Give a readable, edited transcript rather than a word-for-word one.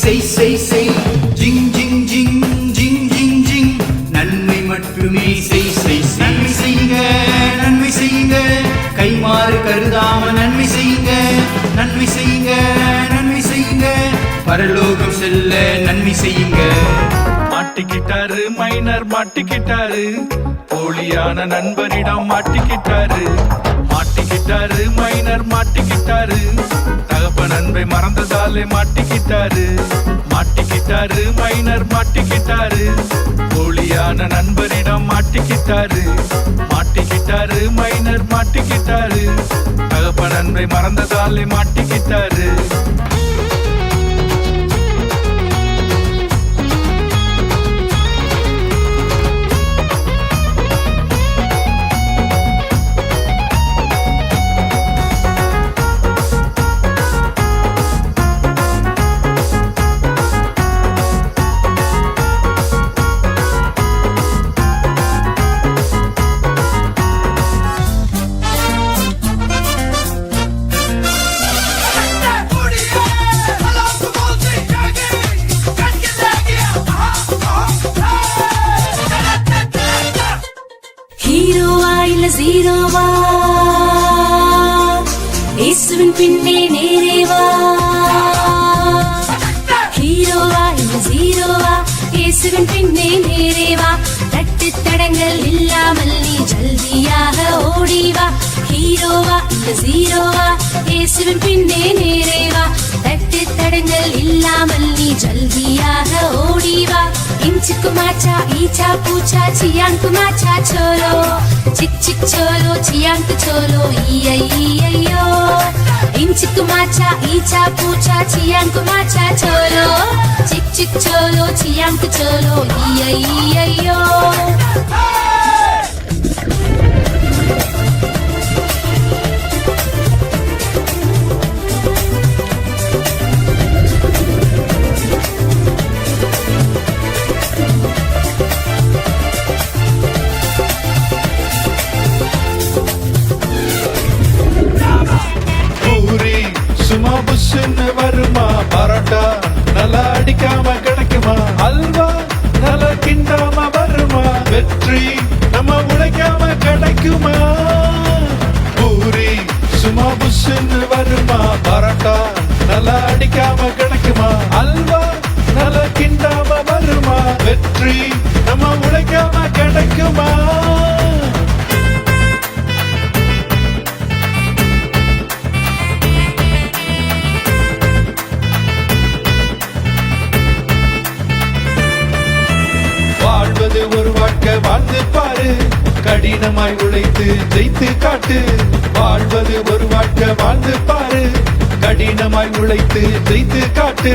செய் செய் செய் ஜிங் ஜிங் ஜிங் ஜிங் ஜிங் ஜிங் நன்மை மட்டுமே செய் செய் நன்மை செய்யுங்க நன்மை செய்யுங்க கைமாறு கருதாம நன்மை செய்யுங்க நன்மை செய்யுங்க நன்மை செய்யுங்க பரலோகம் செல்ல நன்மை செய்யுங்க. மாட்டிக்கிட்டாரு மைனர் மாட்டிக்கிட்டாரு போலியான நண்பரிடம் மாட்டிக்கிட்டாரு மாட்டிக்கிட்டாரு மைனர் மாட்டிக்கிட்டாரு தகப்ப நண்பை மறந்ததாலே மாட்டிக்கிட்டாரு மாட்டிக்கிட்டாரு மைனர் மாட்டிக்கிட்டாரு போலியான நண்பரிடம் மாட்டிக்கிட்டாரு மாட்டிக்கிட்டாரு மைனர் மாட்டிக்கிட்டாரு தகப்ப நண்பை மறந்ததாலே மாட்டிக்கிட்டாரு. ஜீரோவா இயேசுவின் பின்னே நேரேவா ஹீரோவா இல்ல ஜீரோவா இயேசுவின் பின்னே நேரேவா தட்டு தடங்கள் இல்லாமல் நீ ஜல்தியாக ஓடிவா ஹீரோவா இல்ல ஜீரோவா இயேசுவின் பின்னே நேரேவா தட்டு தடங்கள் இல்லாமல் நீ ஜல்தியாக ஓடிவா इंचुक माचा ईचा पूछा चियांक माचा छोलो चिक चिक छोलो चियांक छोलो इयो इंचुक माचा ईचा पूछा चियांक माचा छोलो चिक चिक छोलो चियांक छोलो इयो வருமா பரோட்டா நல்லா அடிக்காம கிடைக்குமா அல்வா நல்லா கிண்டாம வருமா வெற்றி நம்ம உழைக்காம கிடைக்குமா பூரி சும்மா புஷ்ன்னு வருமா பரோட்டா நல்லா அடிக்காம கிடைக்குமா அல்வா நல்லா கிண்டாம வருமா வெற்றி நம்ம உழைக்காம கிடைக்குமா. வாழ்வது ஒரு வாழ்க்கை வாழ்ந்து பாரு கடினமாய் உழைத்து ஜெயித்து காட்டு வாழ்வது ஒரு வாழ்க்கை வாழ்ந்து பாரு கடினமாய் உழைத்து ஜெயித்து காட்டு.